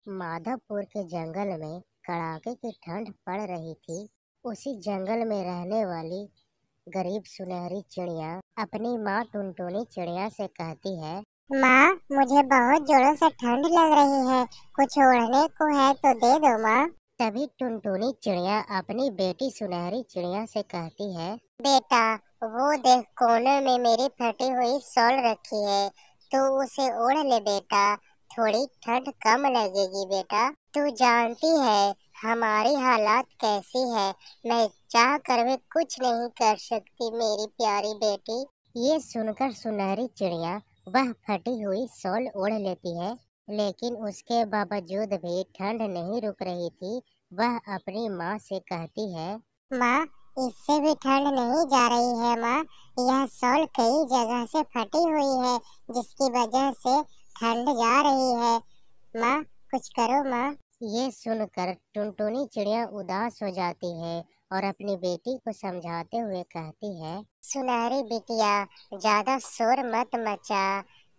माधवपुर के जंगल में कड़ाके की ठंड पड़ रही थी। उसी जंगल में रहने वाली गरीब सुनहरी चिड़िया अपनी माँ टुनटुनी चिड़िया से कहती है, माँ, मुझे बहुत जोरों से ठंड लग रही है। कुछ ओढ़ने को है तो दे दो माँ। तभी टुनटुनी चिड़िया अपनी बेटी सुनहरी चिड़िया से कहती है, बेटा, वो देख कोने में मेरी फटी हुई शॉल रखी है, तू उसे ओढ़ ले बेटा। थोड़ी ठंड कम लगेगी बेटा। तू जानती है हमारी हालात कैसी है। मैं चाह कर भी कुछ नहीं कर सकती मेरी प्यारी बेटी। ये सुनकर सुनहरी चिड़िया वह फटी हुई शॉल ओढ़ लेती है, लेकिन उसके बावजूद भी ठंड नहीं रुक रही थी। वह अपनी माँ से कहती है, माँ, इससे भी ठंड नहीं जा रही है माँ। यह शॉल कई जगह से फटी हुई है, जिसकी वजह से ठंड जा रही है। माँ, कुछ करो माँ। ये सुनकर टुनटुनी चिड़िया उदास हो जाती है और अपनी बेटी को समझाते हुए कहती है, सुनहरी बिटिया, ज्यादा शोर मत मचा।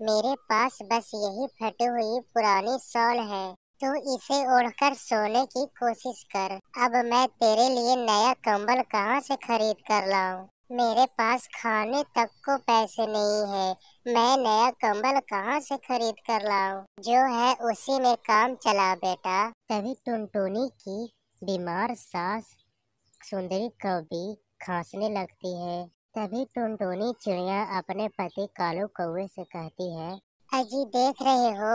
मेरे पास बस यही फटी हुई पुरानी शॉल है। तू इसे ओढ़कर सोने की कोशिश कर। अब मैं तेरे लिए नया कंबल कहाँ से खरीद कर लाऊं? मेरे पास खाने तक को पैसे नहीं है। मैं नया कंबल कहाँ से खरीद कर लाऊं? जो है उसी में काम चला बेटा। तभी टुनटुनी की बीमार सास सुंदरी कौवी खांसने लगती है। तभी टुनटुनी चिड़िया अपने पति कालू कौवे से कहती है, अजी, देख रहे हो,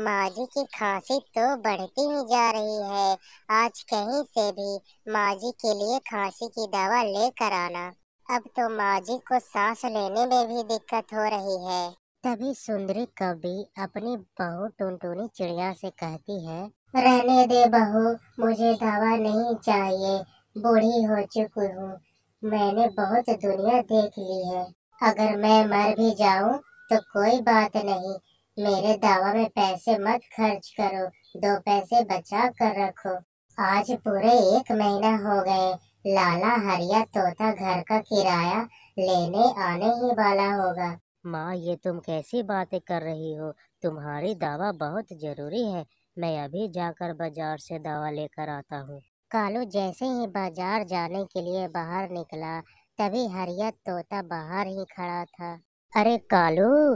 माँ जी की खांसी तो बढ़ती ही जा रही है। आज कहीं से भी माँ जी के लिए खांसी की दवा लेकर आना। अब तो माँ जी को सांस लेने में भी दिक्कत हो रही है। तभी सुंदरी कौवी अपनी बहू टुनटुनी चिड़िया से कहती है, रहने दे बहू, मुझे दवा नहीं चाहिए। बूढ़ी हो चुकी हूँ, मैंने बहुत दुनिया देख ली है। अगर मैं मर भी जाऊँ तो कोई बात नहीं। मेरे दवा में पैसे मत खर्च करो, 2 पैसे बचा कर रखो। आज पूरे 1 महीना हो गए। लाला हरिया तोता घर का किराया लेने आने ही वाला होगा। माँ, ये तुम कैसी बातें कर रही हो? तुम्हारी दवा बहुत जरूरी है। मैं अभी जाकर बाजार से दवा लेकर आता हूँ। कालू जैसे ही बाजार जाने के लिए बाहर निकला, तभी हरिया तोता बाहर ही खड़ा था। अरे कालू,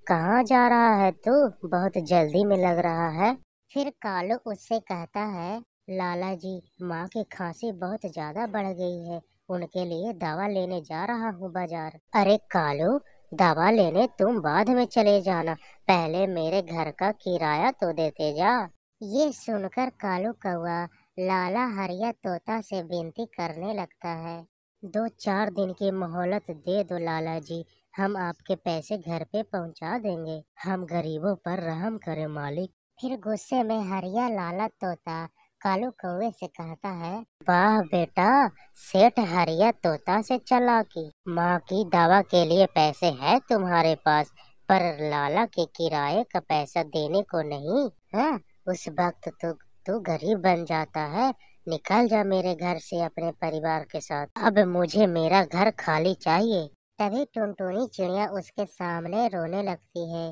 कहाँ जा रहा है तू? बहुत जल्दी में लग रहा है। फिर कालू उससे कहता है, लाला जी, माँ की खांसी बहुत ज्यादा बढ़ गई है। उनके लिए दवा लेने जा रहा हूँ बाजार। अरे कालू, दवा लेने तुम बाद में चले जाना, पहले मेरे घर का किराया तो देते जा। ये सुनकर कालू कौवा लाला हरिया तोता से विनती करने लगता है, 2-4 दिन की मोहलत दे दो लाला जी, हम आपके पैसे घर पे पहुंचा देंगे। हम गरीबों पर रहम करें मालिक। फिर गुस्से में हरिया लाला तोता कालू कौवे से कहता है, वाह बेटा, सेठ हरिया तोता से चालाकी। माँ की दवा के लिए पैसे है तुम्हारे पास, पर लाला के किराए का पैसा देने को नहीं है। उस वक्त तू गरीब बन जाता है। निकल जा मेरे घर से अपने परिवार के साथ। अब मुझे मेरा घर खाली चाहिए। तभी टुनटुनी चिड़िया उसके सामने रोने लगती है।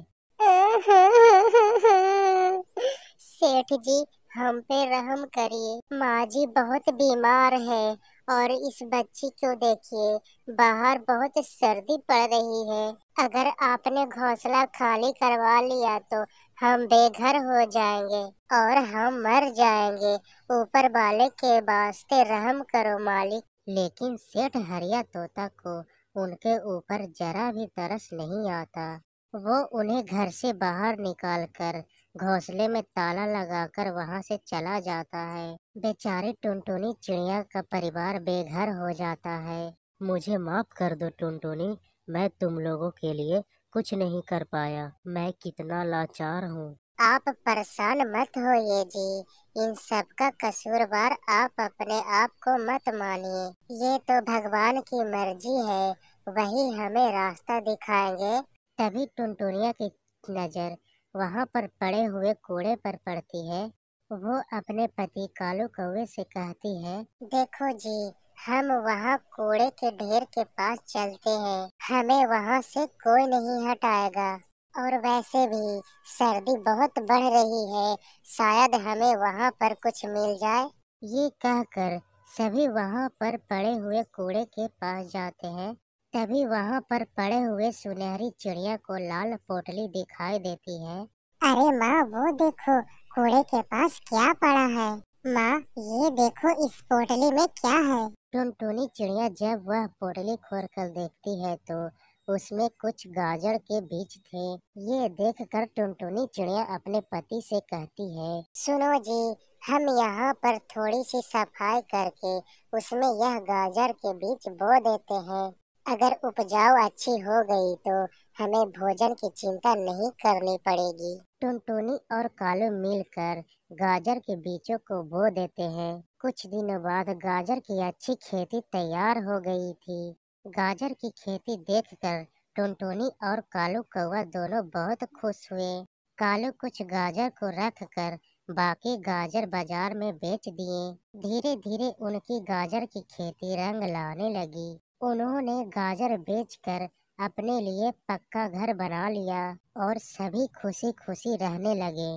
सेठ जी, हम पे रहम करिए। माँ जी बहुत बीमार है और इस बच्ची को देखिए, बाहर बहुत सर्दी पड़ रही है। अगर आपने घोंसला खाली करवा लिया तो हम बेघर हो जाएंगे और हम मर जाएंगे। ऊपर वाले के वास्ते रहम करो मालिक। लेकिन सेठ हरिया तोता को उनके ऊपर जरा भी तरस नहीं आता। वो उन्हें घर से बाहर निकालकर घोंसले में ताला लगाकर वहां से चला जाता है। बेचारी टुनटुनी चिड़िया का परिवार बेघर हो जाता है। मुझे माफ कर दो टुनटुनी, मैं तुम लोगों के लिए कुछ नहीं कर पाया। मैं कितना लाचार हूँ। आप परेशान मत होइए जी। इन सब का कसूरवार आप अपने आप को मत मानिए। ये तो भगवान की मर्जी है, वही हमें रास्ता दिखाएंगे। तभी टुनटुनिया की नजर वहां पर पड़े हुए कूड़े पर पड़ती है। वो अपने पति कालू कौवे से कहती है, देखो जी, हम वहाँ कूड़े के ढेर के पास चलते हैं। हमें वहाँ से कोई नहीं हटाएगा और वैसे भी सर्दी बहुत बढ़ रही है, शायद हमें वहाँ पर कुछ मिल जाए। ये कहकर सभी वहाँ पर पड़े हुए कूड़े के पास जाते हैं। तभी वहाँ पर पड़े हुए सुनहरी चिड़िया को लाल पोटली दिखाई देती है। अरे माँ, वो देखो कूड़े के पास क्या पड़ा है। माँ, ये देखो इस पोटली में क्या है। टुनटुनी चिड़िया जब वह पोटली खोलकर देखती है तो उसमें कुछ गाजर के बीज थे। ये देखकर टुनटुनी चिड़िया अपने पति से कहती है, सुनो जी, हम यहाँ पर थोड़ी सी सफाई करके उसमें यह गाजर के बीज बो देते हैं। अगर उपजाऊ अच्छी हो गई तो हमें भोजन की चिंता नहीं करनी पड़ेगी। टुनटुनी और कालू मिलकर गाजर के बीजों को बो देते हैं। कुछ दिनों बाद गाजर की अच्छी खेती तैयार हो गई थी। गाजर की खेती देखकर टुनटुनी और कालू कौवा दोनों बहुत खुश हुए। कालू कुछ गाजर को रख कर बाकी गाजर बाजार में बेच दिए। धीरे धीरे उनकी गाजर की खेती रंग लाने लगी। उन्होंने गाजर बेचकर अपने लिए पक्का घर बना लिया और सभी खुशी खुशी रहने लगे।